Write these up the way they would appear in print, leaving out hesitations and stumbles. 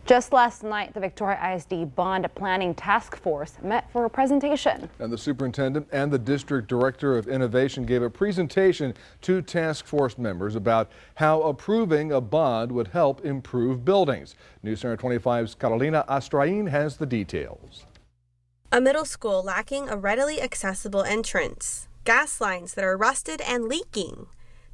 Just last night, the Victoria I.S.D. Bond Planning Task Force met for a presentation. And the superintendent and the district director of innovation gave a presentation to task force members about how approving a bond would help improve buildings. News Center 25's Carolina Astrain has the details. A middle school lacking a readily accessible entrance. Gas lines that are rusted and leaking.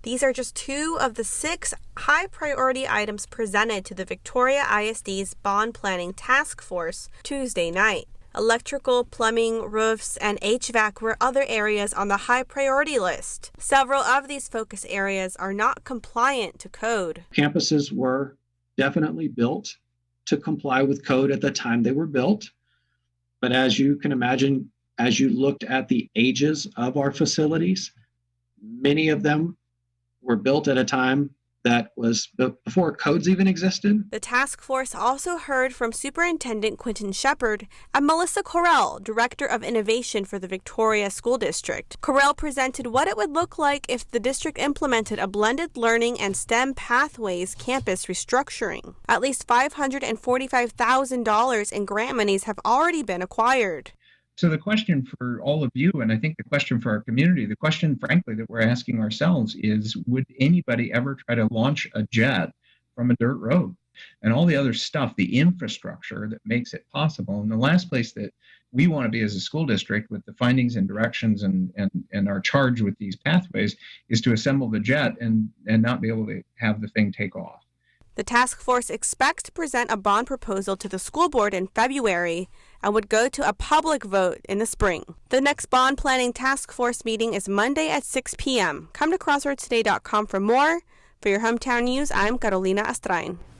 These are just two of the 6 high-priority items presented to the Victoria I.S.D's Bond Planning Task Force Tuesday night. Electrical, plumbing, roofs, and HVAC were other areas on the high-priority list. Several of these focus areas are not compliant to code. Campuses were definitely built to comply with code at the time they were built. But as you can imagine, as you looked at the ages of our facilities, many of them were built at a time that was before codes even existed. The task force also heard from Superintendent Quentin Shepard and Melissa Correll, Director of Innovation for the Victoria School District. Correll presented what it would look like if the district implemented a blended learning and STEM pathways campus restructuring. At least $545,000 in grant monies have already been acquired. So the question for all of you, and I think the question for our community, the question, frankly, that we're asking ourselves is, would anybody ever try to launch a jet from a dirt road? And all the other stuff, the infrastructure that makes it possible. And the last place that we want to be as a school district with the findings and directions and our charge with these pathways is to assemble the jet and not be able to have the thing take off. The task force expects to present a bond proposal to the school board in February and would go to a public vote in the spring. The next bond planning task force meeting is Monday at 6 p.m. Come to crossroadstoday.com for more. For your hometown news, I'm Carolina Astrain.